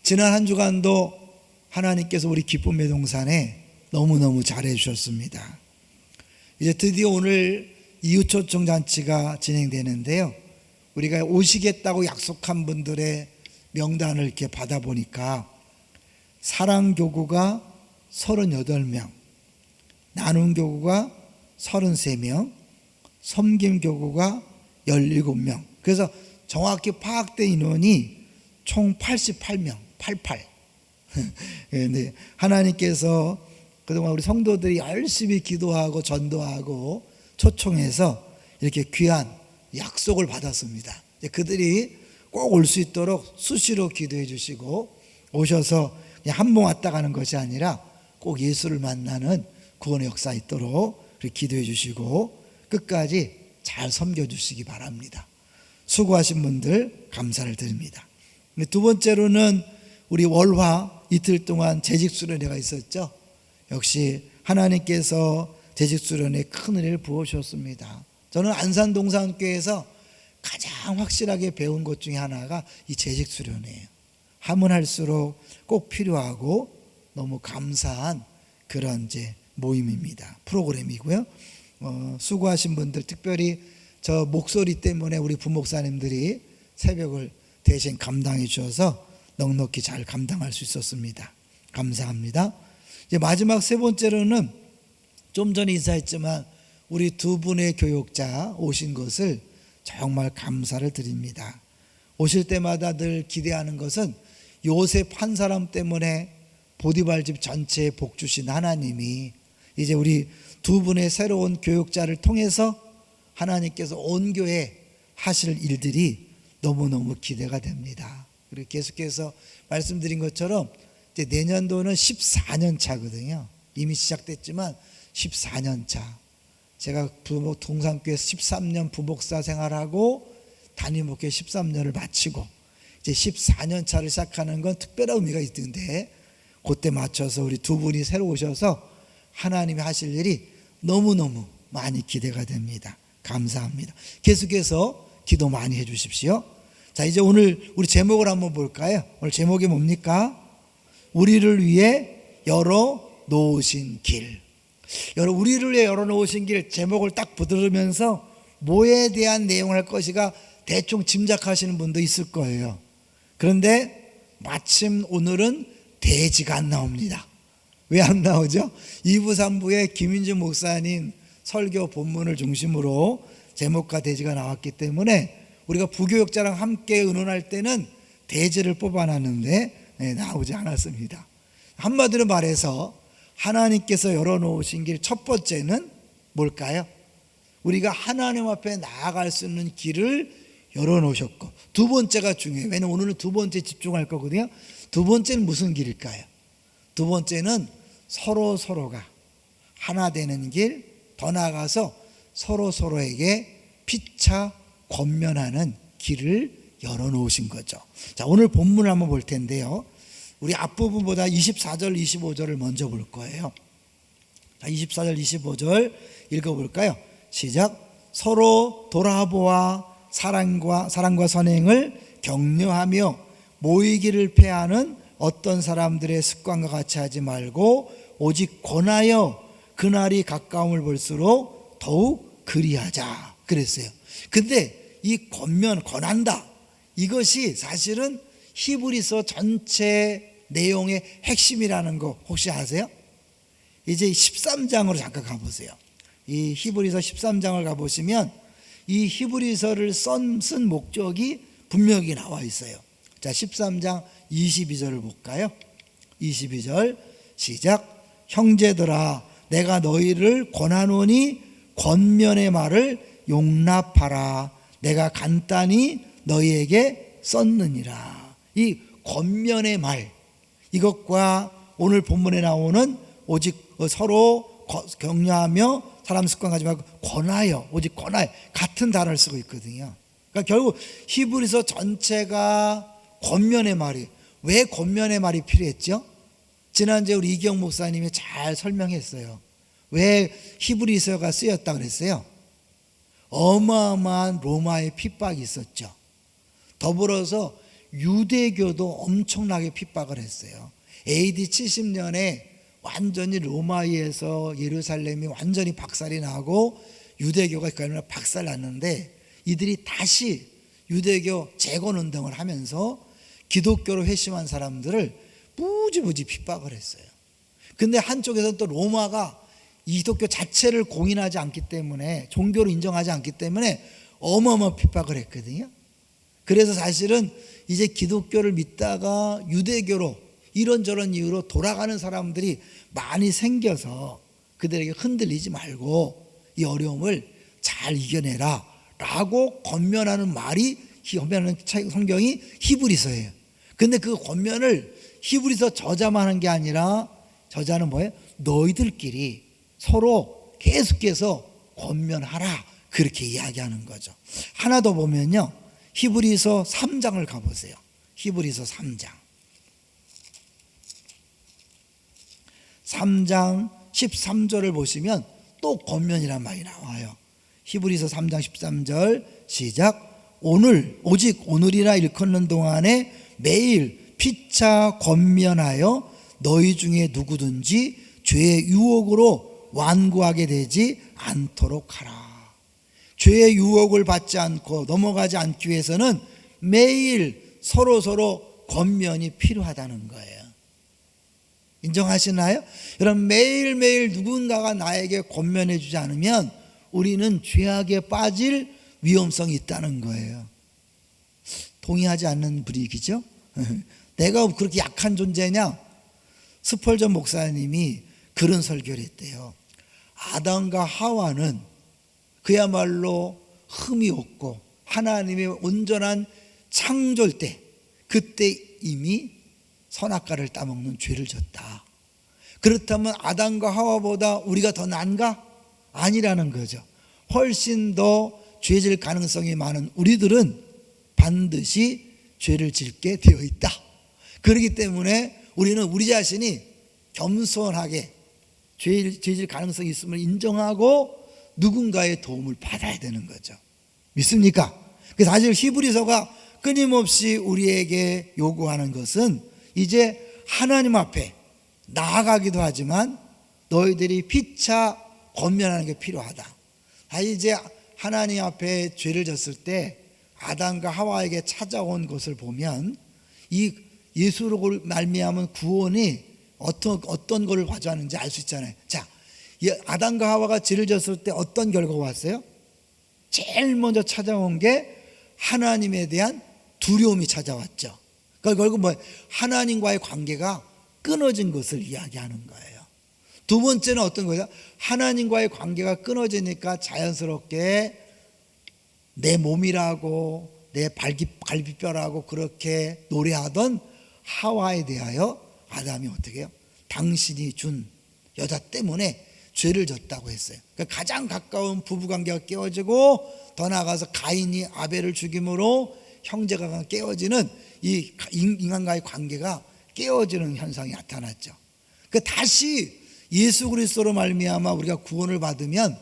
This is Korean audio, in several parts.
지난 한 주간도 하나님께서 우리 기쁨의 동산에 너무너무 잘해 주셨습니다. 이제 드디어 오늘 이웃초청 잔치가 진행되는데요, 우리가 오시겠다고 약속한 분들의 명단을 이렇게 받아보니까 사랑교구가 38명, 나눔교구가 33명, 섬김교구가 17명. 그래서 정확히 파악된 인원이 총 88명, 88. 네, 하나님께서 그동안 우리 성도들이 열심히 기도하고 전도하고 초청해서 이렇게 귀한 약속을 받았습니다. 그들이 꼭 올 수 있도록 수시로 기도해 주시고, 오셔서 그냥 한 번 왔다 가는 것이 아니라 꼭 예수를 만나는 구원의 역사 있도록 기도해 주시고 끝까지 잘 섬겨 주시기 바랍니다. 수고하신 분들 감사를 드립니다. 두 번째로는 우리 월화 이틀 동안 재직수련회가 있었죠. 역시 하나님께서 재직수련회에 큰 은혜를 부어주셨습니다. 저는 안산동산교회에서 가장 확실하게 배운 것 중에 하나가 이 재직수련회예요. 하면 할수록 꼭 필요하고 너무 감사한 그런 이제 모임입니다. 프로그램이고요. 수고하신 분들, 특별히 저 목소리 때문에 우리 부목사님들이 새벽을 대신 감당해 주셔서 넉넉히 잘 감당할 수 있었습니다. 감사합니다. 이제 마지막 세 번째로는 좀 전에 인사했지만 우리 두 분의 교육자 오신 것을 정말 감사를 드립니다. 오실 때마다 늘 기대하는 것은 요셉 한 사람 때문에 보디발 집 전체에 복 주신 하나님이 이제 우리 두 분의 새로운 교육자를 통해서 하나님께서 온 교회 하실 일들이 너무너무 기대가 됩니다. 그리고 계속해서 말씀드린 것처럼 이제 내년도는 14년 차거든요. 이미 시작됐지만 14년 차. 제가 동산교회에서 13년 부목사 생활하고 담임목회 13년을 마치고 이제 14년 차를 시작하는 건 특별한 의미가 있는데, 그때 맞춰서 우리 두 분이 새로 오셔서 하나님이 하실 일이 너무너무 많이 기대가 됩니다. 감사합니다. 계속해서 기도 많이 해 주십시오. 자, 이제 오늘 우리 제목을 한번 볼까요? 오늘 제목이 뭡니까? 우리를 위해 열어 놓으신 길. 우리를 위해 열어 놓으신 길 제목을 딱 들으면서 뭐에 대한 내용을 할 것이가 대충 짐작하시는 분도 있을 거예요. 그런데 마침 오늘은 대지가 안 나옵니다. 왜 안 나오죠? 2부 3부에 김인준 목사님 설교 본문을 중심으로 제목과 대지가 나왔기 때문에 우리가 부교육자랑 함께 의논할 때는 대지를 뽑아놨는데 나오지 않았습니다. 한마디로 말해서 하나님께서 열어놓으신 길 첫 번째는 뭘까요? 우리가 하나님 앞에 나아갈 수 있는 길을 열어놓으셨고, 두 번째가 중요해요. 왜냐하면 오늘은 두 번째 집중할 거거든요. 두 번째는 무슨 길일까요? 두 번째는 서로가 하나 되는 길, 더 나아가서 서로에게 피차 권면하는 길을 열어놓으신 거죠. 자, 오늘 본문을 한번 볼 텐데요, 우리 앞부분보다 24절 25절을 먼저 볼 거예요. 자, 24절 25절 읽어볼까요? 시작. 서로 돌아보아 사랑과 선행을 격려하며 모이기를 패하는 어떤 사람들의 습관과 같이 하지 말고 오직 권하여 그날이 가까움을 볼수록 더욱 그리하자 그랬어요. 근데 이 권한다, 이것이 사실은 히브리서 전체 내용의 핵심이라는 거 혹시 아세요? 이제 13장으로 잠깐 가보세요. 이 히브리서 13장을 가보시면 이 히브리서를 쓴 목적이 분명히 나와 있어요. 자, 13장 22절을 볼까요? 22절 시작. 형제들아, 내가 너희를 권하노니 권면의 말을 용납하라. 내가 간단히 너희에게 썼느니라. 이 권면의 말, 이것과 오늘 본문에 나오는 오직 서로 격려하며 사람 습관 가지 말고 권하여, 오직 권하여, 같은 단어를 쓰고 있거든요. 그러니까 결국 히브리서 전체가 권면의 말이, 왜 권면의 말이 필요했죠? 지난주에 우리 이경 목사님이 잘 설명했어요. 왜 히브리서가 쓰였다 그랬어요? 어마어마한 로마의 핍박이 있었죠. 더불어서 유대교도 엄청나게 핍박을 했어요. AD 70년에 완전히 로마에서 예루살렘이 완전히 박살이 나고 유대교가 그야말로 박살 났는데, 이들이 다시 유대교 재건 운동을 하면서 기독교로 회심한 사람들을 무지무지 핍박을 했어요. 근데 한쪽에서는 또 로마가 기독교 자체를 공인하지 않기 때문에, 종교로 인정하지 않기 때문에 어마어마한 핍박을 했거든요. 그래서 사실은 이제 기독교를 믿다가 유대교로 이런저런 이유로 돌아가는 사람들이 많이 생겨서 그들에게 흔들리지 말고 이 어려움을 잘 이겨내라 라고 권면하는 말이, 권면하는 성경이 히브리서예요. 근데 그 권면을 히브리서 저자만 한 게 아니라, 저자는 뭐예요? 너희들끼리 서로 계속해서 권면하라, 그렇게 이야기하는 거죠. 하나 더 보면요, 히브리서 3장을 가보세요. 히브리서 3장 13절을 보시면 또 권면이란 말이 나와요. 히브리서 3장 13절 시작. 오직 오늘이라 일컫는 동안에 매일 피차 권면하여 너희 중에 누구든지 죄의 유혹으로 완고하게 되지 않도록 하라. 죄의 유혹을 받지 않고 넘어가지 않기 위해서는 매일 서로 권면이 필요하다는 거예요. 인정하시나요? 여러분, 매일매일 누군가가 나에게 권면해 주지 않으면 우리는 죄악에 빠질 위험성이 있다는 거예요. 동의하지 않는 분위기죠? 내가 그렇게 약한 존재냐? 스펄전 목사님이 그런 설교를 했대요. 아담과 하와는 그야말로 흠이 없고 하나님의 온전한 창조일 때, 그때 이미 선악과를 따먹는 죄를 졌다. 그렇다면 아담과 하와보다 우리가 더 난가? 아니라는 거죠. 훨씬 더 죄질 가능성이 많은 우리들은 반드시 죄를 짓게 되어 있다. 그렇기 때문에 우리는 우리 자신이 겸손하게 죄질 가능성이 있음을 인정하고 누군가의 도움을 받아야 되는 거죠. 믿습니까? 그래서 사실 히브리서가 끊임없이 우리에게 요구하는 것은 이제 하나님 앞에 나아가기도 하지만 너희들이 피차 권면하는 게 필요하다. 이제 하나님 앞에 죄를 졌을 때 아담과 하와에게 찾아온 것을 보면 이 예수로 말미암은 구원이 어떤 것을 가져왔는지 알 수 있잖아요. 자, 아담과 하와가 죄를 졌을 때 어떤 결과가 왔어요? 제일 먼저 찾아온 게 하나님에 대한 두려움이 찾아왔죠. 그러니까 결국 하나님과의 관계가 끊어진 것을 이야기하는 거예요. 두 번째는 어떤 거죠? 하나님과의 관계가 끊어지니까 자연스럽게 내 몸이라고 내 갈비뼈라고 그렇게 노래하던 하와에 대하여 아담이 어떻게 해요? 당신이 준 여자 때문에 죄를 졌다고 했어요. 그러니까 가장 가까운 부부관계가 깨어지고 더 나아가서 가인이 아벨을 죽임으로 형제가 깨어지는 이 인간과의 관계가 깨어지는 현상이 나타났죠. 다시 예수 그리스도로 말미암아 우리가 구원을 받으면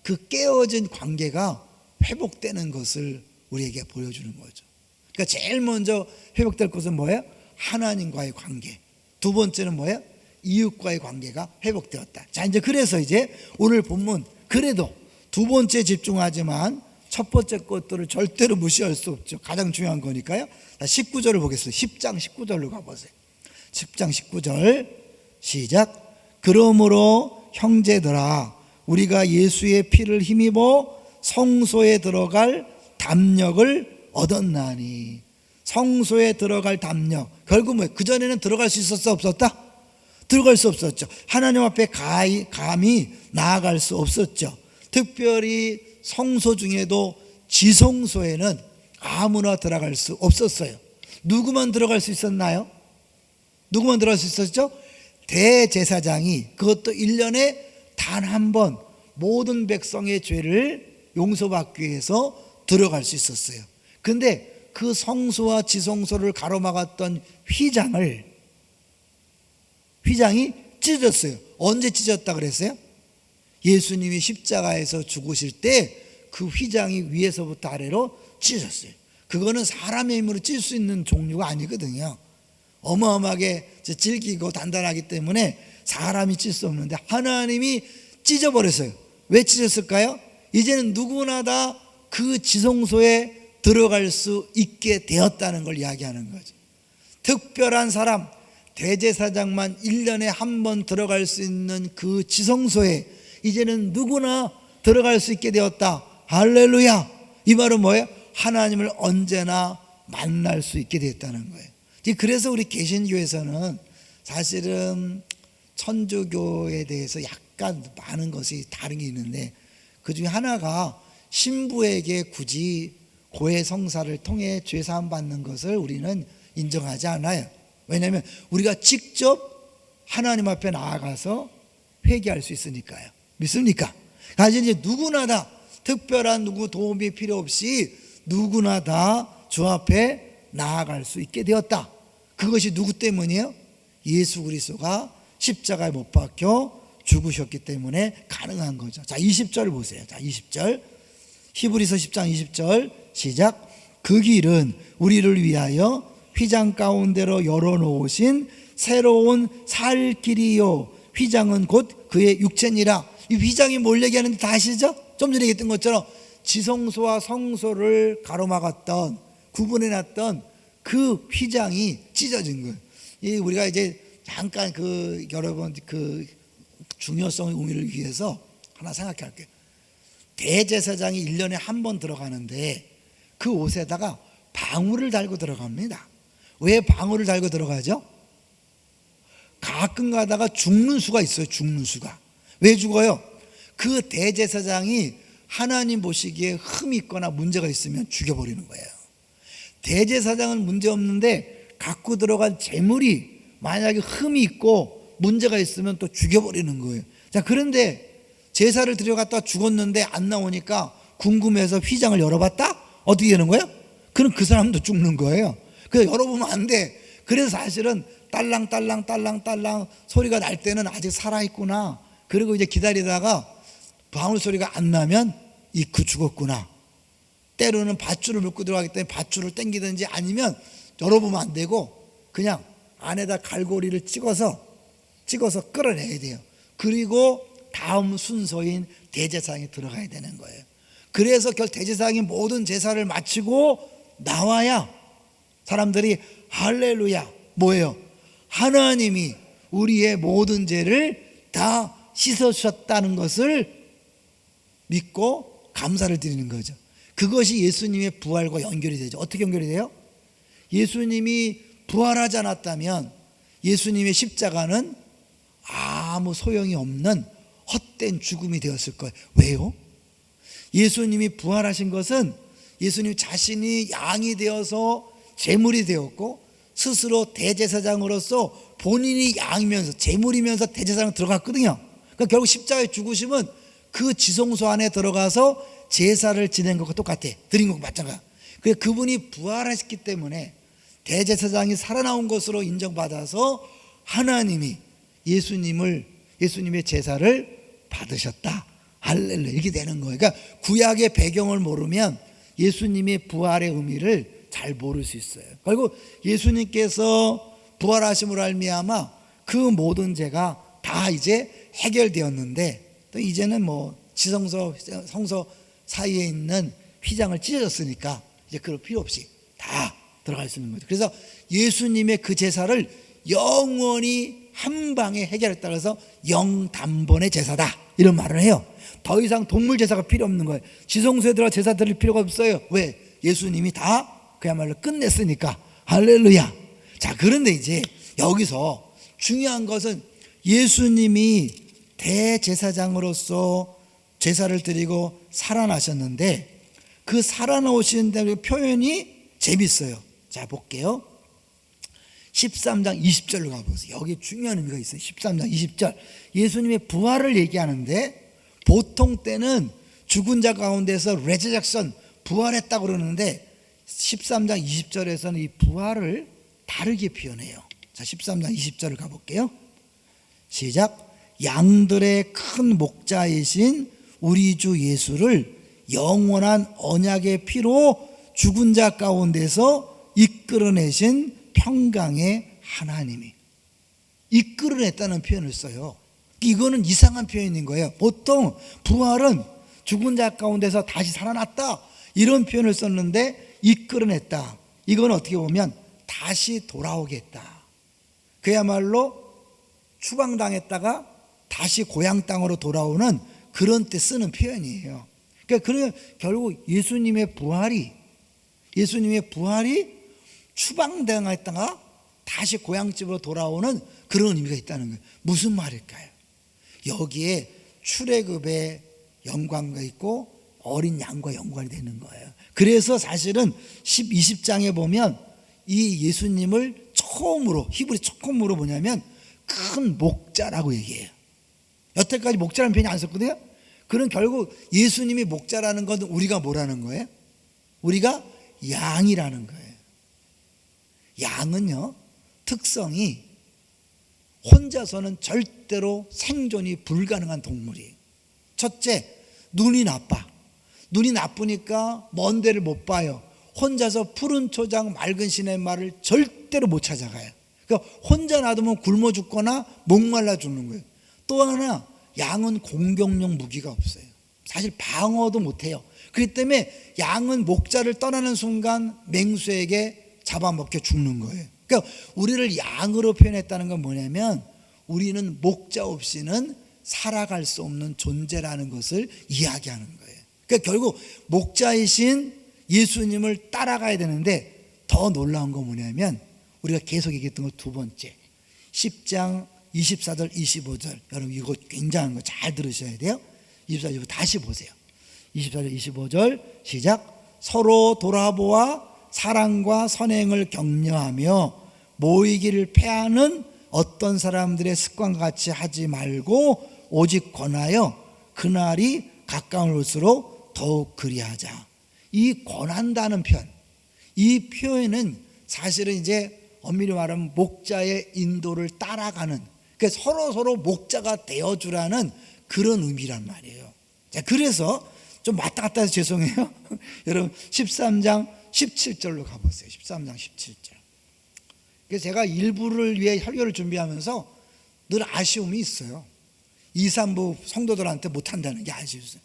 그 깨어진 관계가 회복되는 것을 우리에게 보여주는 거죠. 그러니까 제일 먼저 회복될 것은 뭐예요? 하나님과의 관계. 두 번째는 뭐예요? 이웃과의 관계가 회복되었다. 자, 그래서 이제 오늘 본문, 그래도 두 번째 집중하지만 첫 번째 것들을 절대로 무시할 수 없죠. 가장 중요한 거니까요. 19절을 보겠습니다. 10장 19절로 가보세요. 10장 19절 시작. 그러므로 형제들아, 우리가 예수의 피를 힘입어 성소에 들어갈 담력을 얻었나니. 성소에 들어갈 담력, 결국 뭐예요? 그전에는 들어갈 수 있었어, 없었다? 들어갈 수 없었죠. 하나님 앞에 감히 나아갈 수 없었죠. 특별히 성소 중에도 지성소에는 아무나 들어갈 수 없었어요. 누구만 들어갈 수 있었나요? 누구만 들어갈 수 있었죠? 대제사장이, 그것도 1년에 단 한 번 모든 백성의 죄를 용서받기 위해서 들어갈 수 있었어요. 근데 그 성소와 지성소를 가로막았던 휘장이 찢어졌어요. 언제 찢어졌다 그랬어요? 예수님이 십자가에서 죽으실 때 그 휘장이 위에서부터 아래로 찢어졌어요. 그거는 사람의 힘으로 찔 수 있는 종류가 아니거든요. 어마어마하게 질기고 단단하기 때문에 사람이 찔 수 없는데 하나님이 찢어버렸어요. 왜 찢었을까요? 이제는 누구나 다 그 지성소에 들어갈 수 있게 되었다는 걸 이야기하는 거죠. 특별한 사람, 대제사장만 1년에 한 번 들어갈 수 있는 그 지성소에 이제는 누구나 들어갈 수 있게 되었다. 할렐루야. 이 말은 뭐예요? 하나님을 언제나 만날 수 있게 되었다는 거예요. 그래서 우리 개신교에서는 사실은 천주교에 대해서 약간 많은 것이 다른 게 있는데, 그 중에 하나가 신부에게 굳이 고해 성사를 통해 죄 사함 받는 것을 우리는 인정하지 않아요. 왜냐하면 우리가 직접 하나님 앞에 나아가서 회개할 수 있으니까요. 믿습니까? 사실 이제 누구나 다 특별한 누구 도움이 필요 없이 누구나 다 주 앞에 나아갈 수 있게 되었다. 그것이 누구 때문이에요? 예수 그리스도가 십자가에 못 박혀 죽으셨기 때문에 가능한 거죠. 자, 20절 보세요. 자, 20절. 히브리서 10장 20절 시작. 그 길은 우리를 위하여 휘장 가운데로 열어놓으신 새로운 살 길이요, 휘장은 곧 그의 육체니라. 이 휘장이 뭘 얘기하는지 다 아시죠? 좀 전에 얘기했던 것처럼 지성소와 성소를 가로막았던, 구분해놨던 그 휘장이 찢어진 거예요. 우리가 이제 잠깐 여러분 중요성의 의미를 위해서 하나 생각해 할게요. 대제사장이 1년에 한 번 들어가는데 그 옷에다가 방울을 달고 들어갑니다. 왜 방울을 달고 들어가죠? 가끔 가다가 죽는 수가 있어요. 죽는 수가. 왜 죽어요? 그 대제사장이 하나님 보시기에 흠이 있거나 문제가 있으면 죽여버리는 거예요. 대제사장은 문제 없는데 갖고 들어간 재물이 만약에 흠이 있고 문제가 있으면 또 죽여버리는 거예요. 자, 그런데 제사를 드려갔다 죽었는데 안 나오니까 궁금해서 휘장을 열어봤다? 어떻게 되는 거예요? 그럼 그 사람도 죽는 거예요. 그래서 열어보면 안 돼. 그래서 사실은 딸랑딸랑 소리가 날 때는 아직 살아있구나. 그리고 이제 기다리다가 방울 소리가 안 나면 죽었구나. 때로는 밧줄을 묶고 들어가기 때문에 밧줄을 당기든지 아니면 열어보면 안 되고 그냥 안에다 갈고리를 찍어서 끌어내야 돼요. 그리고 다음 순서인 대제사장이 들어가야 되는 거예요. 그래서 대제사장이 모든 제사를 마치고 나와야 사람들이 할렐루야, 뭐예요? 하나님이 우리의 모든 죄를 다 씻어주셨다는 것을 믿고 감사를 드리는 거죠. 그것이 예수님의 부활과 연결이 되죠. 어떻게 연결이 돼요? 예수님이 부활하지 않았다면 예수님의 십자가는 아무 소용이 없는 헛된 죽음이 되었을 거예요. 왜요? 예수님이 부활하신 것은 예수님 자신이 양이 되어서 제물이 되었고 스스로 대제사장으로서 본인이 양이면서 제물이면서 대제사장 들어갔거든요. 그러니까 결국 십자가에 죽으시면 그 지성소 안에 들어가서 제사를 지낸 것과 똑같아. 드린 것과 마찬가지야. 그분이 부활하셨기 때문에 대제사장이 살아나온 것으로 인정받아서 하나님이 예수님의 제사를 받으셨다. 할렐루야. 이렇게 되는 거예요. 그러니까 구약의 배경을 모르면 예수님의 부활의 의미를 잘 모를 수 있어요. 그리고 예수님께서 부활하심으로 말미암아 그 모든 죄가 다 이제 해결되었는데, 또 이제는 지성소 성소 사이에 있는 휘장을 찢어졌으니까 이제 그럴 필요 없이 다 들어갈 수 있는 거죠. 그래서 예수님의 그 제사를 영원히 한 방에 해결했다 그래서 영단번의 제사다 이런 말을 해요. 더 이상 동물 제사가 필요 없는 거예요. 지성소에 들어가 제사 드릴 필요가 없어요. 왜? 예수님이 다 그야말로 끝냈으니까. 할렐루야. 자, 그런데 이제 여기서 중요한 것은 예수님이 대제사장으로서 제사를 드리고 살아나셨는데 그 살아나오신 표현이 재밌어요. 자, 볼게요. 13장 20절로 가보세요. 여기 중요한 의미가 있어요. 13장 20절. 예수님의 부활을 얘기하는데 보통 때는 죽은 자 가운데서 레저렉션, 부활했다고 그러는데 13장 20절에서는 이 부활을 다르게 표현해요. 자, 13장 20절을 가볼게요. 시작. 양들의 큰 목자이신 우리 주 예수를 영원한 언약의 피로 죽은 자 가운데서 이끌어내신 평강의 하나님이 이끌어냈다는 표현을 써요. 이거는 이상한 표현인 거예요. 보통 부활은 죽은 자 가운데서 다시 살아났다 이런 표현을 썼는데 이끌어냈다, 이건 어떻게 보면 다시 돌아오겠다, 그야말로 추방당했다가 다시 고향 땅으로 돌아오는 그런 때 쓰는 표현이에요. 그러니까 결국 예수님의 부활이 추방당했다가 다시 고향집으로 돌아오는 그런 의미가 있다는 거예요. 무슨 말일까요? 여기에 출애굽의 연관과 있고 어린 양과 연관이 되는 거예요. 그래서 사실은 20장에 보면 이 예수님을 처음으로, 히브리 처음으로 뭐냐면 큰 목자라고 얘기해요. 여태까지 목자라는 표현이 안 썼거든요. 그럼 결국 예수님이 목자라는 건 우리가 뭐라는 거예요? 우리가 양이라는 거예요. 양은요, 특성이 혼자서는 절대로 생존이 불가능한 동물이에요. 첫째, 눈이 나빠. 눈이 나쁘니까 먼 데를 못 봐요. 혼자서 푸른 초장 맑은 시냇말을 절대로 못 찾아가요. 그러니까 혼자 놔두면 굶어 죽거나 목말라 죽는 거예요. 또 하나, 양은 공격용 무기가 없어요. 사실 방어도 못해요. 그렇기 때문에 양은 목자를 떠나는 순간 맹수에게 잡아먹혀 죽는 거예요. 그러니까 우리를 양으로 표현했다는 건 뭐냐면 우리는 목자 없이는 살아갈 수 없는 존재라는 것을 이야기하는 거예요. 그러니까 결국 목자이신 예수님을 따라가야 되는데 더 놀라운 건 뭐냐면 우리가 계속 얘기했던 거 두 번째, 10장 24절 25절, 여러분 이거 굉장한 거 잘 들으셔야 돼요. 24절 다시 보세요. 24절 25절 시작. 서로 돌아보아 사랑과 선행을 격려하며 모이기를 패하는 어떤 사람들의 습관과 같이 하지 말고 오직 권하여 그날이 가까울수록 더욱 그리하자. 이 권한다는 표현, 이 표현은 사실은 이제 엄밀히 말하면 목자의 인도를 따라가는, 그러니까 서로 목자가 되어주라는 그런 의미란 말이에요. 자, 그래서 좀 왔다 갔다 해서 죄송해요. 여러분 13장 17절로 가보세요. 13장 17절. 그래서 제가 일부를 위해 설교를 준비하면서 늘 아쉬움이 있어요. 2, 3부 성도들한테 못한다는 게 아쉬웠어요.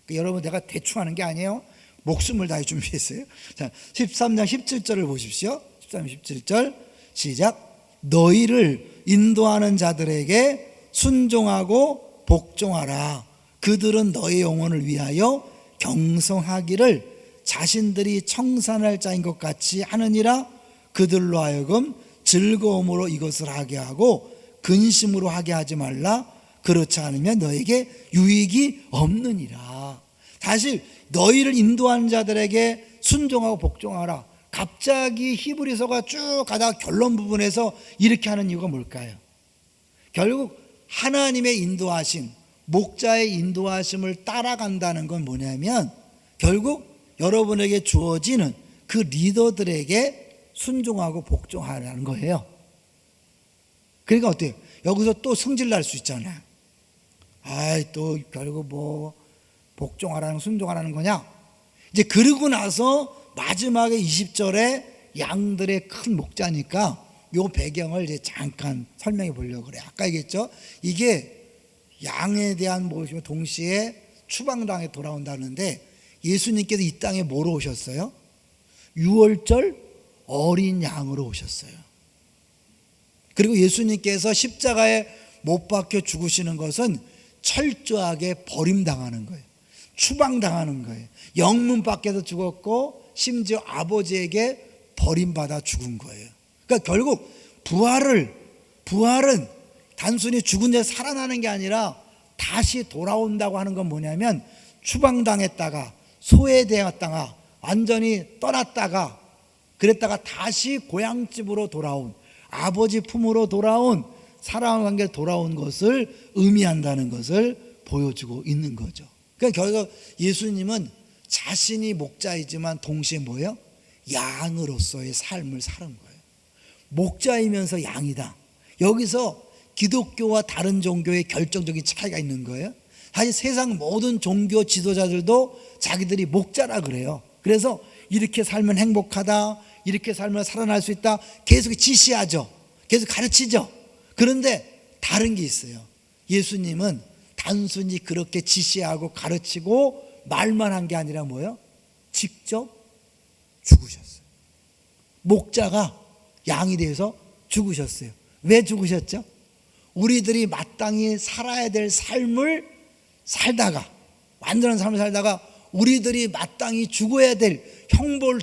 그러니까 여러분 내가 대충 하는 게 아니에요. 목숨을 다해 준비했어요. 자, 13장 17절을 보십시오. 13장 17절 시작. 너희를 인도하는 자들에게 순종하고 복종하라. 그들은 너희 영혼을 위하여 경성하기를 자신들이 청산할 자인 것 같이 하느니라. 그들로 하여금 즐거움으로 이것을 하게 하고 근심으로 하게 하지 말라. 그렇지 않으면 너에게 유익이 없느니라. 사실 너희를 인도하는 자들에게 순종하고 복종하라. 갑자기 히브리서가 쭉 가다가 결론 부분에서 이렇게 하는 이유가 뭘까요? 결국 하나님의 인도하심, 목자의 인도하심을 따라간다는 건 뭐냐면 결국 여러분에게 주어지는 그 리더들에게 순종하고 복종하라는 거예요. 그러니까 어때요? 여기서 또 성질 날 수 있잖아요. 또 결국 뭐 복종하라는 순종하라는 거냐? 이제 그러고 나서 마지막에 20절에 양들의 큰 목자니까 요 배경을 이제 잠깐 설명해 보려고 그래요. 아까 얘기했죠? 이게 양에 대한 모습이 동시에 추방당에 돌아온다는데 예수님께서 이 땅에 뭐로 오셨어요? 6월절 어린 양으로 오셨어요. 그리고 예수님께서 십자가에 못 박혀 죽으시는 것은 철저하게 버림당하는 거예요. 추방당하는 거예요. 영문 밖에서 죽었고 심지어 아버지에게 버림받아 죽은 거예요. 그러니까 결국 부활은 단순히 죽은 자 살아나는 게 아니라 다시 돌아온다고 하는 건 뭐냐면 추방당했다가 소외되었다가 완전히 떠났다가 그랬다가 다시 고향집으로 돌아온, 아버지 품으로 돌아온, 사랑의 관계로 돌아온 것을 의미한다는 것을 보여주고 있는 거죠. 그러니까 결국 예수님은 자신이 목자이지만 동시에 뭐예요? 양으로서의 삶을 사는 거예요. 목자이면서 양이다. 여기서 기독교와 다른 종교의 결정적인 차이가 있는 거예요. 사실 세상 모든 종교 지도자들도 자기들이 목자라 그래요. 그래서 이렇게 살면 행복하다, 이렇게 살면 살아날 수 있다, 계속 지시하죠. 계속 가르치죠. 그런데 다른 게 있어요. 예수님은 단순히 그렇게 지시하고 가르치고 말만 한 게 아니라 뭐예요? 직접 죽으셨어요. 목자가 양이 되어서 죽으셨어요. 왜 죽으셨죠? 우리들이 마땅히 살아야 될 삶을 살다가, 완전한 삶을 살다가 우리들이 마땅히 죽어야 될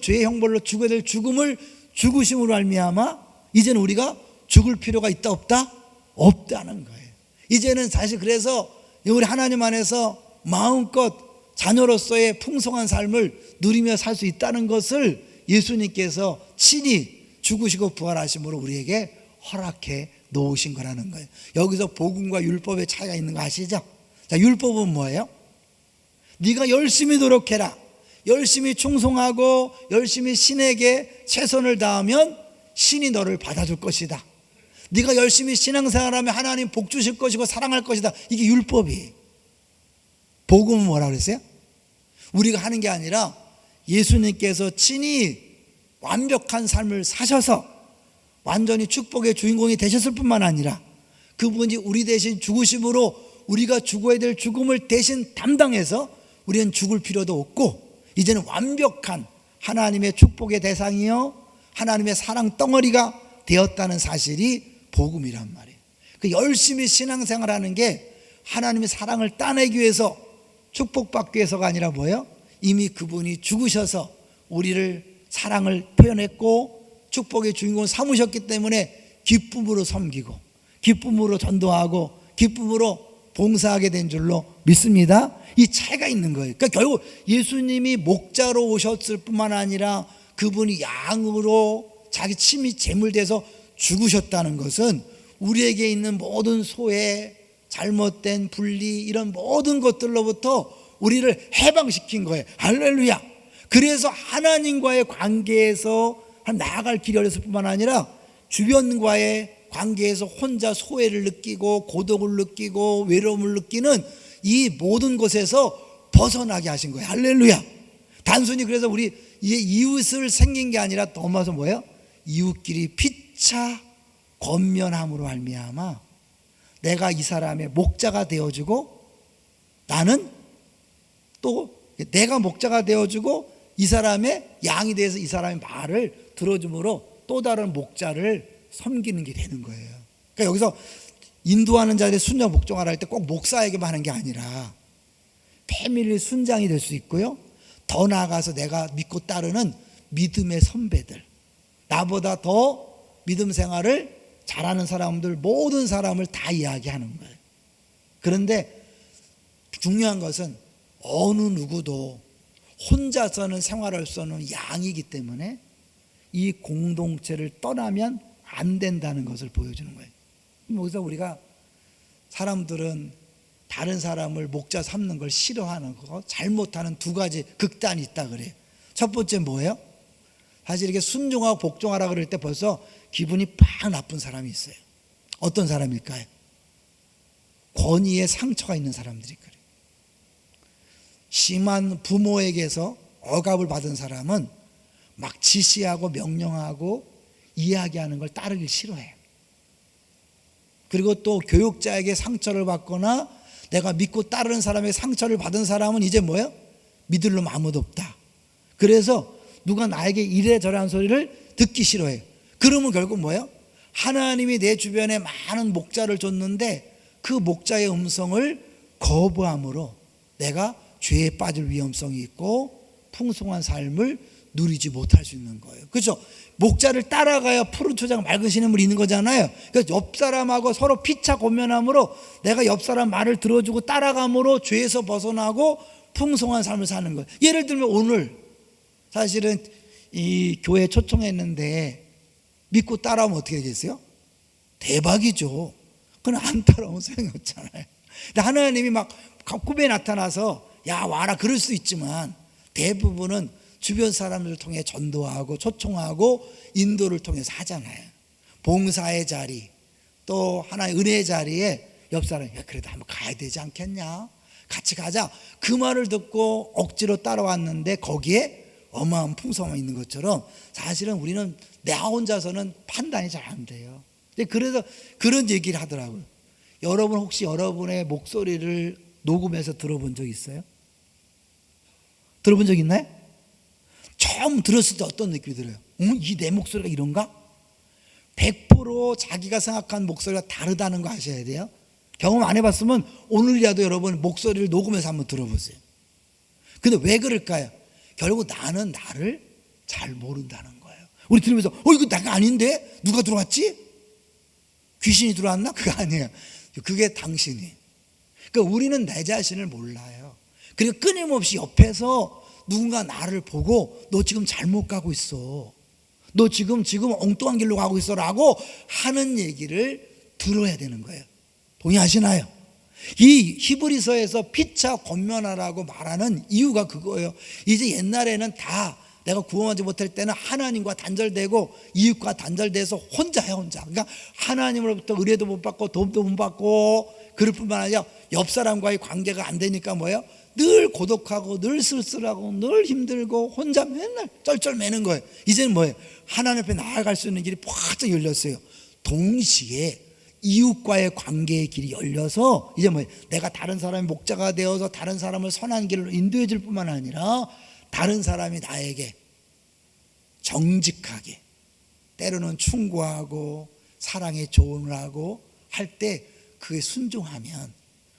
죄의 형벌로 죽어야 될 죽음을 죽으심으로 말미암아 이제는 우리가 죽을 필요가 있다 없다? 없다는 거예요. 이제는 사실 그래서 우리 하나님 안에서 마음껏 자녀로서의 풍성한 삶을 누리며 살 수 있다는 것을 예수님께서 친히 죽으시고 부활하심으로 우리에게 허락해 놓으신 거라는 거예요. 여기서 복음과 율법의 차이가 있는 거 아시죠? 자, 율법은 뭐예요? 네가 열심히 노력해라, 열심히 충성하고 열심히 신에게 최선을 다하면 신이 너를 받아줄 것이다. 네가 열심히 신앙생활하면 하나님 복 주실 것이고 사랑할 것이다. 이게 율법이에요. 복음은 뭐라 그랬어요? 우리가 하는 게 아니라 예수님께서 친히 완벽한 삶을 사셔서 완전히 축복의 주인공이 되셨을 뿐만 아니라 그분이 우리 대신 죽으심으로 우리가 죽어야 될 죽음을 대신 담당해서 우리는 죽을 필요도 없고 이제는 완벽한 하나님의 축복의 대상이요 하나님의 사랑 덩어리가 되었다는 사실이 복음이란 말이에요. 그 열심히 신앙생활하는 게 하나님의 사랑을 따내기 위해서 축복받기 위해서가 아니라 뭐예요? 이미 그분이 죽으셔서 우리를 사랑을 표현했고 축복의 주인공을 삼으셨기 때문에 기쁨으로 섬기고 기쁨으로 전도하고 기쁨으로 봉사하게 된 줄로 믿습니다. 이 차이가 있는 거예요. 그러니까 결국 예수님이 목자로 오셨을 뿐만 아니라 그분이 양으로 자기 침이 제물돼서 죽으셨다는 것은 우리에게 있는 모든 소외, 잘못된 분리 이런 모든 것들로부터 우리를 해방시킨 거예요. 할렐루야. 그래서 하나님과의 관계에서 나아갈 길이 어렸을 뿐만 아니라 주변과의 관계에서 혼자 소외를 느끼고 고독을 느끼고 외로움을 느끼는 이 모든 것에서 벗어나게 하신 거예요. 할렐루야. 단순히 그래서 우리 이웃을 생긴 게 아니라 넘어서 뭐예요? 이웃끼리 피차 권면함으로 말미암아 내가 이 사람의 목자가 되어주고 나는 또 내가 목자가 되어주고 이 사람의 양이 돼서 이 사람의 말을 들어줌으로 또 다른 목자를 섬기는 게 되는 거예요. 그러니까 여기서 인도하는 자들의 순종 복종하라 할 때 꼭 목사에게만 하는 게 아니라 패밀리 순장이 될 수 있고요. 더 나아가서 내가 믿고 따르는 믿음의 선배들, 나보다 더 믿음 생활을 잘하는 사람들, 모든 사람을 다 이야기하는 거예요. 그런데 중요한 것은 어느 누구도 혼자서는 생활할 수 없는 양이기 때문에 이 공동체를 떠나면 안 된다는 것을 보여주는 거예요. 여기서 우리가 사람들은 다른 사람을 목자 삼는 걸 싫어하는 거, 잘못하는 두 가지 극단이 있다 그래요. 첫 번째 뭐예요? 사실 이렇게 순종하고 복종하라 그럴 때 벌써 기분이 팍 나쁜 사람이 있어요. 어떤 사람일까요? 권위에 상처가 있는 사람들이 그래요. 심한 부모에게서 억압을 받은 사람은 막 지시하고 명령하고 이야기하는 걸 따르기 싫어해요. 그리고 또 교육자에게 상처를 받거나 내가 믿고 따르는 사람에게 상처를 받은 사람은 이제 뭐예요? 믿을 놈 아무도 없다. 그래서 누가 나에게 이래저래 한 소리를 듣기 싫어해요. 그러면 결국 뭐예요? 하나님이 내 주변에 많은 목자를 줬는데 그 목자의 음성을 거부함으로 내가 죄에 빠질 위험성이 있고 풍성한 삶을 누리지 못할 수 있는 거예요. 그렇죠? 목자를 따라가야 푸른 초장 맑은 시냇물이 있는 거잖아요. 그러니까 옆 사람하고 서로 피차 권면함으로 내가 옆 사람 말을 들어주고 따라감으로 죄에서 벗어나고 풍성한 삶을 사는 거예요. 예를 들면 오늘 사실은 이 교회 초청했는데 믿고 따라오면 어떻게 되겠어요? 대박이죠. 그건 안 따라오면 소용이 없잖아요. 근데 하나님이 막 꿈에 나타나서 야 와라 그럴 수 있지만 대부분은 주변 사람들을 통해 전도하고 초청하고 인도를 통해서 하잖아요. 봉사의 자리 또 하나의 은혜의 자리에 옆 사람이 야 그래도 한번 가야 되지 않겠냐, 같이 가자. 그 말을 듣고 억지로 따라왔는데 거기에 어마어마한 풍성함이 있는 것처럼 사실은 우리는 내 혼자서는 판단이 잘 안 돼요. 그래서 그런 얘기를 하더라고요. 여러분 혹시 여러분의 목소리를 녹음해서 들어본 적 있어요? 들어본 적 있나요? 처음 들었을 때 어떤 느낌이 들어요? 이 내 목소리가 이런가? 100% 자기가 생각한 목소리가 다르다는 거 아셔야 돼요. 경험 안 해봤으면 오늘이라도 여러분 목소리를 녹음해서 한번 들어보세요. 근데 왜 그럴까요? 결국 나는 나를 잘 모른다는 거예요. 우리 들으면서 이거 내가 아닌데? 누가 들어왔지? 귀신이 들어왔나? 그거 아니에요. 그게 당신이. 그러니까 우리는 내 자신을 몰라요. 그리고 끊임없이 옆에서 누군가 나를 보고 너 지금 잘못 가고 있어. 너 지금 엉뚱한 길로 가고 있어 라고 하는 얘기를 들어야 되는 거예요. 동의하시나요? 이 히브리서에서 피차 권면하라고 말하는 이유가 그거예요. 이제 옛날에는 다 내가 구원하지 못할 때는 하나님과 단절되고 이웃과 단절돼서 혼자야 혼자. 그러니까 하나님으로부터 의뢰도 못 받고 도움도 못 받고 그럴 뿐만 아니라 옆 사람과의 관계가 안 되니까 뭐예요? 늘 고독하고 늘 쓸쓸하고 늘 힘들고 혼자 맨날 쩔쩔매는 거예요. 이제는 뭐예요? 하나님 앞에 나아갈 수 있는 길이 확 열렸어요. 동시에 이웃과의 관계의 길이 열려서 이제 뭐예요? 내가 다른 사람의 목자가 되어서 다른 사람을 선한 길로 인도해 줄 뿐만 아니라 다른 사람이 나에게 정직하게 때로는 충고하고 사랑의 조언을 하고 할 때 그에 순종하면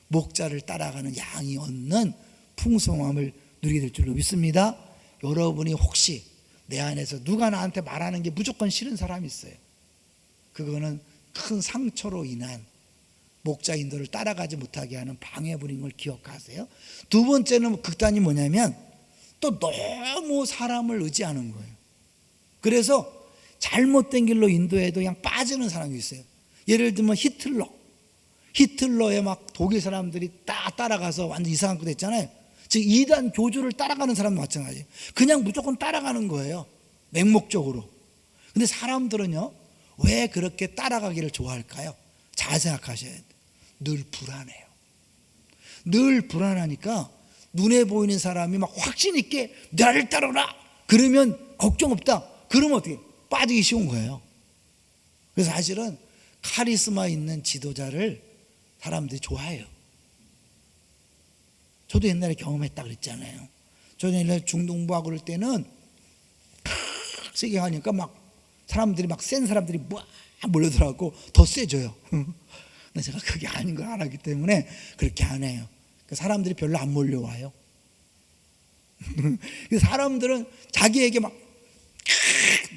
목자를 따라가는 양이 얻는 풍성함을 누리게 될 줄로 믿습니다. 여러분이 혹시 내 안에서 누가 나한테 말하는 게 무조건 싫은 사람이 있어요. 그거는 큰 상처로 인한 목자 인도를 따라가지 못하게 하는 방해물인 걸 기억하세요. 두 번째는 극단이 뭐냐면 또 너무 사람을 의지하는 거예요. 그래서 잘못된 길로 인도해도 그냥 빠지는 사람이 있어요. 예를 들면 히틀러에 막 독일 사람들이 따라가서 완전 이상한 거 됐잖아요. 즉 이단 교주를 따라가는 사람도 마찬가지예요. 그냥 무조건 따라가는 거예요. 맹목적으로. 근데 사람들은요 왜 그렇게 따라가기를 좋아할까요? 잘 생각하셔야 돼요. 늘 불안해요. 늘 불안하니까 눈에 보이는 사람이 막 확신 있게 나를 따르라 그러면 걱정 없다 그러면 어떻게 빠지기 쉬운 거예요. 그래서 사실은 카리스마 있는 지도자를 사람들이 좋아해요. 저도 옛날에 경험했다 그랬잖아요. 저도 옛날에 중동부하고 그럴 때는 세게 하니까 막 사람들이 막 센 사람들이 막 몰려들어가고 더 세져요. 근데 제가 그게 아닌 걸 알았기 때문에 그렇게 안 해요. 사람들이 별로 안 몰려와요. 사람들은 자기에게 막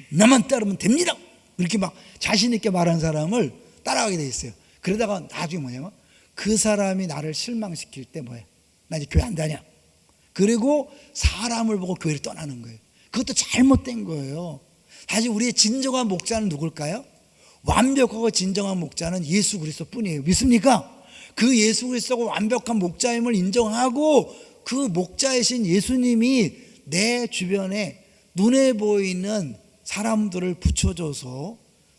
나만 따르면 됩니다 이렇게 막 자신 있게 말하는 사람을 따라가게 돼 있어요. 그러다가 나중에 뭐냐면 그 사람이 나를 실망시킬 때 뭐예요? 나 이제 교회 안 다녀. 그리고 사람을 보고 교회를 떠나는 거예요. 그것도 잘못된 거예요. 사실 우리의 진정한 목자는 누굴까요? 완벽하고 진정한 목자는 예수 그리스도 뿐이에요. 믿습니까? 그 예수 그리스도가 완벽한 목자임을 인정하고 그 목자이신 예수님이 내 주변에 눈에 보이는 사람들을 붙여줘서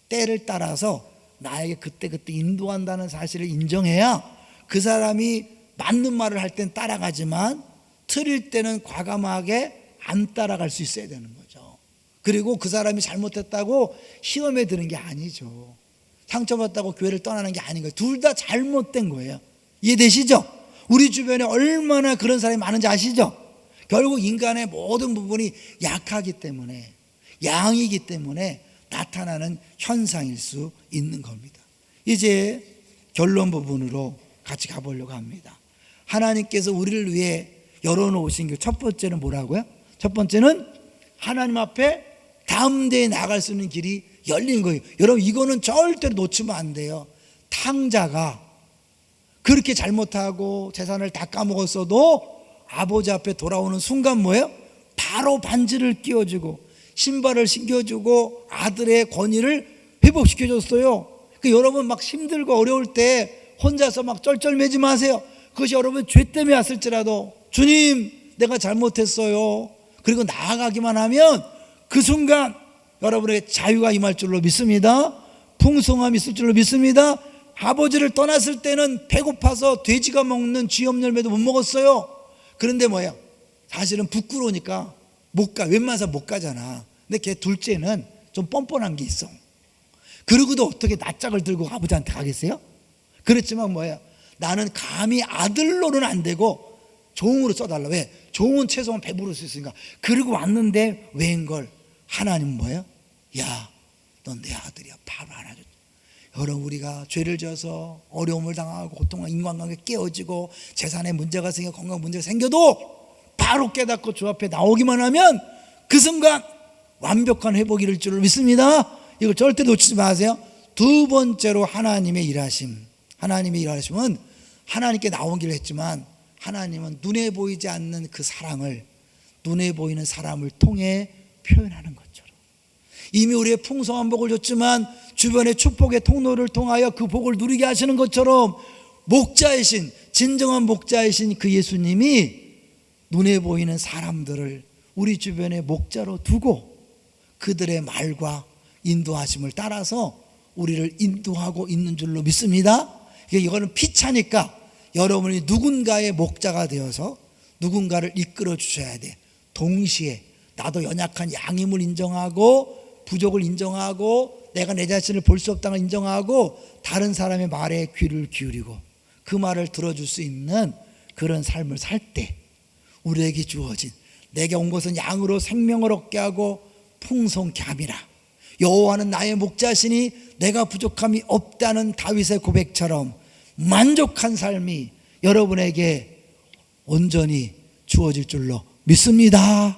때를 따라서 나에게 그때그때 인도한다는 사실을 인정해야 그 사람이 맞는 말을 할 땐 따라가지만 틀릴 때는 과감하게 안 따라갈 수 있어야 되는 거죠. 그리고 그 사람이 잘못했다고 시험에 드는 게 아니죠. 상처받았다고 교회를 떠나는 게 아닌 거예요. 둘 다 잘못된 거예요. 이해되시죠? 우리 주변에 얼마나 그런 사람이 많은지 아시죠? 결국 인간의 모든 부분이 약하기 때문에 양이기 때문에 나타나는 현상일 수 있는 겁니다. 이제 결론 부분으로 같이 가보려고 합니다. 하나님께서 우리를 위해 열어놓으신 길 첫 번째는 뭐라고요? 첫 번째는 하나님 앞에 다음 대에 나갈 수 있는 길이 열린 거예요. 여러분 이거는 절대로 놓치면 안 돼요. 탕자가 그렇게 잘못하고 재산을 다 까먹었어도 아버지 앞에 돌아오는 순간 뭐예요? 바로 반지를 끼워주고 신발을 신겨주고 아들의 권위를 회복시켜줬어요. 여러분 막 힘들고 어려울 때 혼자서 막 쩔쩔매지 마세요. 그것이 여러분 죄 때문에 왔을지라도 주님 내가 잘못했어요. 그리고 나아가기만 하면 그 순간 여러분에게 자유가 임할 줄로 믿습니다. 풍성함이 있을 줄로 믿습니다. 아버지를 떠났을 때는 배고파서 돼지가 먹는 쥐염 열매도 못 먹었어요. 그런데 뭐예요? 사실은 부끄러우니까 못 가. 웬만해서 못 가잖아. 근데 걔 둘째는 좀 뻔뻔한 게 있어. 그러고도 어떻게 낯짝을 들고 아버지한테 가겠어요? 그렇지만 뭐야, 나는 감히 아들로는 안 되고 종으로 써달라. 왜? 종은 최소한 배부를 수 있으니까. 그러고 왔는데 웬걸 하나님 뭐예요? 야, 넌 내 아들이야. 밥 안 해줘. 여러분, 우리가 죄를 져서 어려움을 당하고 고통과 인간관계 깨어지고 재산에 문제가 생겨 건강 문제가 생겨도 바로 깨닫고 주 앞에 나오기만 하면 그 순간 완벽한 회복이 이룰 줄을 믿습니다. 이걸 절대 놓치지 마세요. 두 번째로 하나님의 일하심. 하나님의 일하심은 하나님께 나오기로 했지만 하나님은 눈에 보이지 않는 그 사랑을 눈에 보이는 사람을 통해 표현하는 것처럼, 이미 우리의 풍성한 복을 줬지만 주변의 축복의 통로를 통하여 그 복을 누리게 하시는 것처럼 목자이신, 진정한 목자이신 그 예수님이 눈에 보이는 사람들을 우리 주변에 목자로 두고 그들의 말과 인도하심을 따라서 우리를 인도하고 있는 줄로 믿습니다. 이거는 피차니까 여러분이 누군가의 목자가 되어서 누군가를 이끌어 주셔야 돼. 동시에 나도 연약한 양임을 인정하고 부족을 인정하고 내가 내 자신을 볼 수 없다는 걸 인정하고 다른 사람의 말에 귀를 기울이고 그 말을 들어줄 수 있는 그런 삶을 살 때 우리에게 주어진, 내게 온 것은 양으로 생명을 얻게 하고 풍성케 함이라. 여호와는 나의 목자시니 내가 부족함이 없다는 다윗의 고백처럼 만족한 삶이 여러분에게 온전히 주어질 줄로 믿습니다.